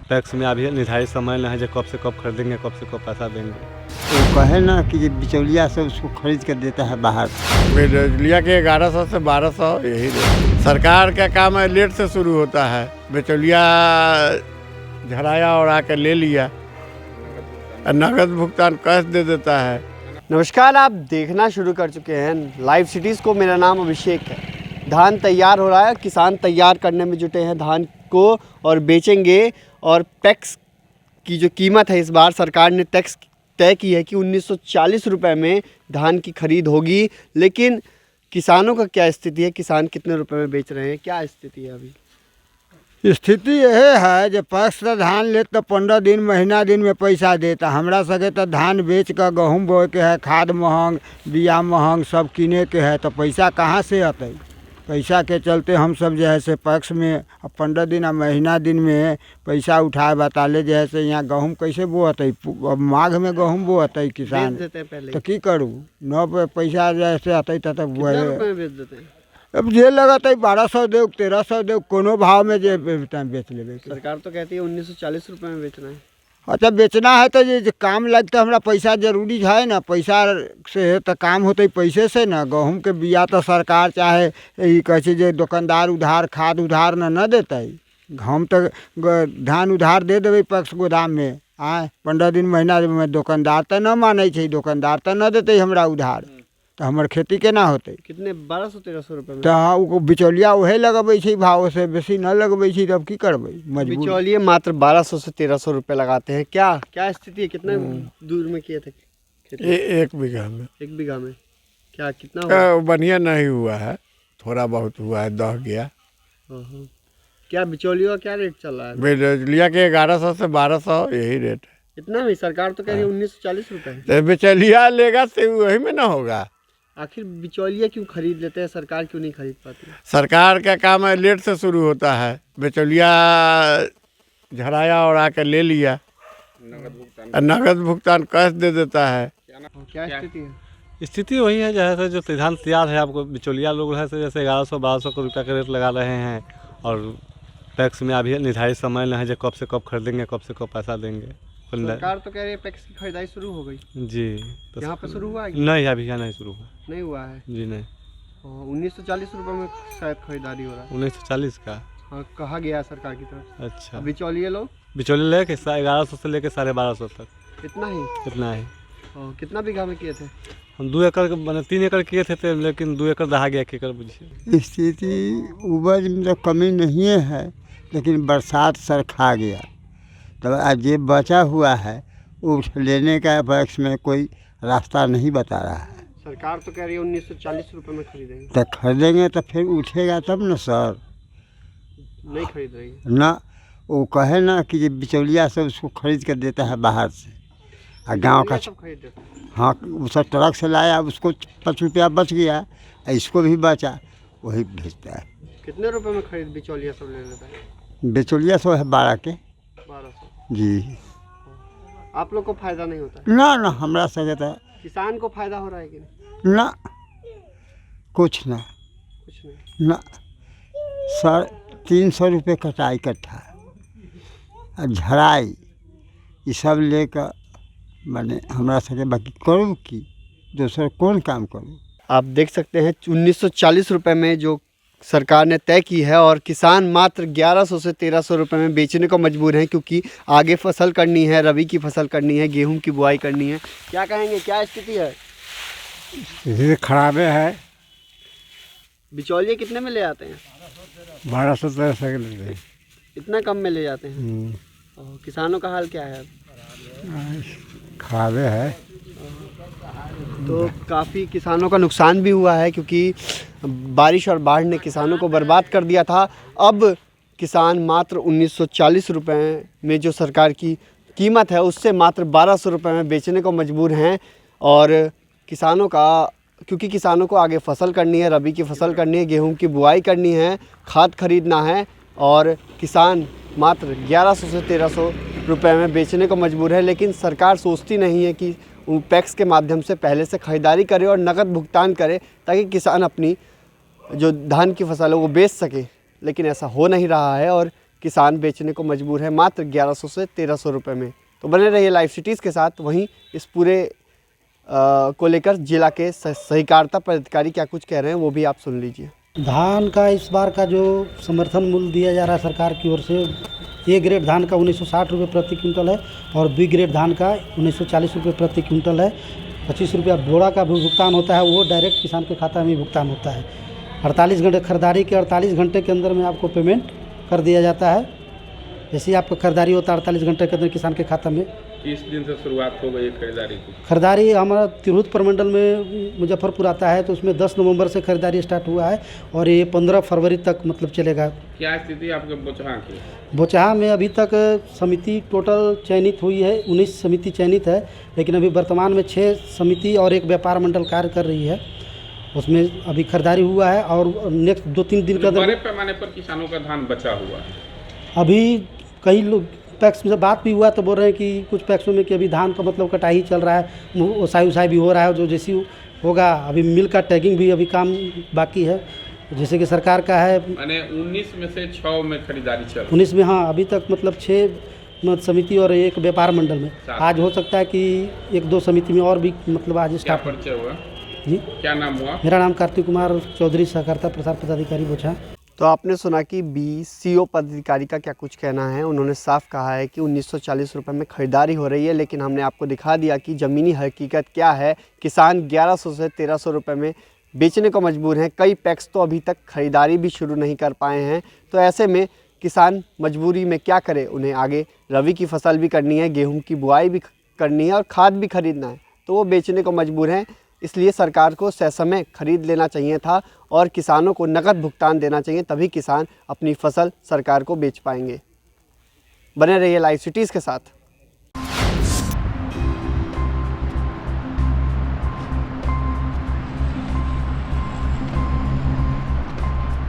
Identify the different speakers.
Speaker 1: Tax में अभी निर्धारित समय नहीं है जो कब से कब खरीदेंगे, कब से कब पैसा देंगे।
Speaker 2: वो कहे ना कि ये बिचौलिया से उसको खरीद कर देता है बाहर से।
Speaker 3: बिचौलिया के 1100 से 1200 यही रेट। सरकार का काम है लेट से शुरू होता है। बिचौलिया झड़ाया और आकर ले लिया, नगद भुगतान कैश दे देता है।
Speaker 4: नमस्कार, आप देखना शुरू कर चुके हैं लाइव सिटीज़ को। मेरा नाम अभिषेक है। धान तैयार हो रहा है, किसान तैयार करने में जुटे हैं धान को और बेचेंगे। और टैक्स की जो कीमत है, इस बार सरकार ने टैक्स तय की है कि 1940 रुपये में धान की खरीद होगी। लेकिन किसानों का क्या स्थिति है, किसान कितने रुपए में बेच रहे हैं, क्या स्थिति है अभी?
Speaker 2: स्थिति यह है जो पैक्स से धान ले तो 15 दिन महीना दिन में पैसा देता। हमरा सके तो धान बेच कर गहूम बोए के है, खाद महंग, बिया महंग, सब किने के है, तो पैसा कहाँ से अतै? पैसा के चलते हम सब जो है से पैक्स में 15 दिन और महीना दिन में पैसा उठाए बताले जो है से यहाँ गहूम कैसे बोअतै? अब माघ में गहूम बोअतै किसान, तो की करूँ? न पैसा जैसे अतै तब
Speaker 4: बेच देते हैं।
Speaker 2: अब जे लगत है 1200 दे 1300 दे, कोनो भाव में जे बेच लेबे।
Speaker 4: सरकार तो कहती है 1940 रुपये में बेचना है।
Speaker 2: अच्छा, बेचना है तो ये काम लगता हमरा पैसा जरूरी है ना, पैसा से तो काम होते पैसे से ना। गहूम के बिया तो सरकार चाहे यही कहे जे दुकानदार उधार खाद उधार न देते। हम तो धान उधार दे देवे पैक्स गोदाम में, 15 दिन महीना में दुकानदार तो न माने छे, दुकानदार तो न देते हमरा उधार, तो हमार खेती केना होते?
Speaker 4: कितने 1200-1300 रुपये में?
Speaker 2: तो बिचौलिया वही लगबे छे, भाव से बेसी न लगबे छे, तब की करबे? मजबूर।
Speaker 4: बिचौलिए मात्र 1200 से 1300 रुपये लगाते हैं। क्या स्थिति है? कितने दूर में किए थे खेती?
Speaker 3: एक बीघा में।
Speaker 4: 1 बीघा में क्या कितना हुआ?
Speaker 3: बढ़िया नहीं हुआ है, थोड़ा बहुत हुआ है, दह गया।
Speaker 4: क्या बिचौलियों का क्या रेट चल रहा है?
Speaker 3: बिचौलिया के 1100 से 1200 यही रेट है।
Speaker 4: इतना भी? सरकार तो कह रही है 1940 रुपये।
Speaker 3: तो बिचौलिया लेगा तो वही में ना होगा।
Speaker 4: आखिर बिचौलिया क्यों खरीद लेते हैं, सरकार क्यों नहीं खरीद पाती?
Speaker 3: सरकार का काम है लेट से शुरू होता है। बिचौलिया झड़ाया और आकर ले लिया, नगद भुगतान कैश दे देता है।
Speaker 4: क्या स्थिति है?
Speaker 1: स्थिति वही है जैसे जो सिद्धांत तैयार है, आपको बिचौलिया लोग है जैसे 1100-1200 रुपये का रेट लगा रहे हैं। और टैक्स में अभी निर्धारित समय नहीं है जो कब से कब खरीदेंगे, कब से कब पैसा देंगे।
Speaker 4: सरकार तो कह रही है पैक्स की खरीदारी शुरू हो गई
Speaker 1: जी,
Speaker 4: तो यहाँ पे शुरू हुआ है?
Speaker 1: नहीं, अभी यहाँ नहीं शुरू हुआ।
Speaker 4: नहीं हुआ है
Speaker 1: जी नहीं।
Speaker 4: 1940 रुपये में शायद खरीदारी हो रहा है।
Speaker 1: 1940 का?
Speaker 4: हाँ, कहा गया है सरकार की तरफ से।
Speaker 1: अच्छा,
Speaker 4: बिचौलिए लोग
Speaker 1: बिचौलिए लेके 1100 से लेके 1250 तक।
Speaker 4: इतना ही?
Speaker 1: इतना ही।
Speaker 4: कितना बीघा में किए थे?
Speaker 1: हम 2 एकड़ मैंने 3 एकड़ किए थे, लेकिन 2 एकड़ दहा गया, 1 एकड़ बुझिए।
Speaker 2: स्थिति उपज में तो कमी नहीं है, लेकिन बरसात सर खा गया, तो आज ये बचा हुआ है उस लेने का पैक्स में कोई रास्ता नहीं बता रहा है।
Speaker 4: सरकार तो कह रही है 1940 रुपये में खरीदेंगे।
Speaker 2: तो खरीदेंगे तो फिर उठेगा तब न सर।
Speaker 4: नहीं खरीद रही है
Speaker 2: ना, वो कहे ना कि ये बिचौलिया से उसको खरीद कर देता है बाहर से, और गांव का।
Speaker 4: सब खरीद देते हैं।
Speaker 2: हाँ, उस ट्रक से लाया, उसको 5 रुपया बच गया, इसको भी बचा, वही भेजता है।
Speaker 4: कितने रुपए में खरीद बिचौलिया सब ले लेता है?
Speaker 2: बिचौलिया सो है 12 के
Speaker 4: 1200।
Speaker 2: जी।
Speaker 4: आप लोग को फायदा नहीं होता?
Speaker 2: ना हमरा सके तो
Speaker 4: किसान को फायदा हो रहा है कि नहीं?
Speaker 2: ना, कुछ ना ना। 350 रुपये कटाई कट्ठा और झड़ाई, ये सब लेकर मैंने हमरा सके, बाकी करूँ कि दूसरा कौन काम करूँ?
Speaker 4: आप देख सकते हैं 1940 रुपये में जो सरकार ने तय की है, और किसान मात्र 1100 से 1300 रुपये में बेचने को मजबूर हैं, क्योंकि आगे फसल करनी है, रबी की फसल करनी है, गेहूं की बुआई करनी है। क्या कहेंगे, क्या स्थिति है?
Speaker 2: स्थिति खराब है।
Speaker 4: बिचौलिए कितने में ले आते हैं?
Speaker 2: 1200-1300 के लेते हैं।
Speaker 4: इतना कम में ले जाते हैं? और किसानों का हाल क्या है?
Speaker 2: खराब है।
Speaker 4: तो काफ़ी किसानों का नुकसान भी हुआ है, क्योंकि बारिश और बाढ़ ने किसानों को बर्बाद कर दिया था। अब किसान मात्र 1940 रुपये में जो सरकार की कीमत है, उससे मात्र 1200 रुपये में बेचने को मजबूर हैं। और किसानों का, क्योंकि किसानों को आगे फसल करनी है, रबी की फसल करनी है, गेहूं की बुआई करनी है, खाद खरीदना है, और किसान मात्र 1100 से 1300 रुपये में बेचने को मजबूर है। लेकिन सरकार सोचती नहीं है कि पैक्स के माध्यम से पहले से ख़रीदारी करे और नकद भुगतान करे, ताकि किसान अपनी जो धान की फसल है वो बेच सके। लेकिन ऐसा हो नहीं रहा है, और किसान बेचने को मजबूर है मात्र 1100 से 1300 रुपये में। तो बने रहिए लाइव सिटीज़ के साथ। वहीं इस पूरे को लेकर जिला के सहकारिता पदाधिकारी क्या कुछ कह रहे हैं वो भी आप सुन लीजिए।
Speaker 5: धान का इस बार का जो समर्थन मूल्य दिया जा रहा है सरकार की ओर से, ए ग्रेड धान का 1960 रुपये प्रति क्विंटल है और बी ग्रेड धान का 1940 रुपये प्रति क्विंटल है। 25 रुपया बोरा का भी भुगतान होता है, वो डायरेक्ट किसान के खाता में ही भुगतान होता है। 48 घंटे खरीदारी के 48 घंटे के अंदर में आपको पेमेंट कर दिया जाता है। जैसे ही आपका खरीदारी होता है 48 घंटे के अंदर किसान के खाता में।
Speaker 6: किस दिन से शुरुआत हो गई खरीदारी की?
Speaker 5: खरीदारी हमारा तिरहुत प्रमंडल में मुजफ्फरपुर आता है तो उसमें 10 नवंबर से खरीदारी स्टार्ट हुआ है और ये 15 फरवरी तक मतलब चलेगा।
Speaker 6: क्या स्थिति आपके बोचहा की?
Speaker 5: बोचहा में अभी तक समिति टोटल चयनित हुई है, 19 समिति चयनित है, लेकिन अभी वर्तमान में 6 समिति और एक व्यापार मंडल कार्य कर रही है। उसमें अभी खरीदारी हुआ है और नेक्स्ट 2-3 दिन के अंदर
Speaker 6: बड़े पैमाने पर किसानों का धान बचा हुआ है।
Speaker 5: अभी कई लोग पैक्स में बात भी हुआ तो बोल रहे हैं कि कुछ पैक्सों में कि अभी धान का मतलब कटाई चल रहा है, ओसाई उसाई भी हो रहा है, जो जैसी होगा अभी मिल का टैगिंग भी अभी काम बाकी है, जैसे कि सरकार का है।
Speaker 6: मैंने 19 में से 6 में खरीदारी चल
Speaker 5: 19 में, हाँ अभी तक मतलब 6 समिति और एक व्यापार मंडल में। आज हो सकता है कि 1-2 समिति में और भी मतलब आज
Speaker 6: क्या
Speaker 5: स्टार्ट।
Speaker 6: परिचय हुआ
Speaker 5: जी,
Speaker 6: क्या नाम हुआ?
Speaker 5: मेरा नाम कार्तिक कुमार चौधरी, सहकारिता प्रसार पदाधिकारी बोचहा।
Speaker 4: तो आपने सुना कि BCO पदाधिकारी का क्या कुछ कहना है। उन्होंने साफ कहा है कि 1940 रुपये में खरीदारी हो रही है, लेकिन हमने आपको दिखा दिया कि ज़मीनी हकीकत क्या है। किसान 1100 से 1300 रुपये में बेचने को मजबूर हैं। कई पैक्स तो अभी तक खरीदारी भी शुरू नहीं कर पाए हैं। तो ऐसे में किसान मजबूरी में क्या करे, उन्हें आगे रबी की फसल भी करनी है, गेहूँ की बुआई भी करनी है और खाद भी खरीदना है, तो वो बेचने को मजबूर हैं। इसलिए सरकार को ससमय खरीद लेना चाहिए था और किसानों को नकद भुगतान देना चाहिए, तभी किसान अपनी फसल सरकार को बेच पाएंगे। बने रहिए लाइव सिटीज़ के साथ।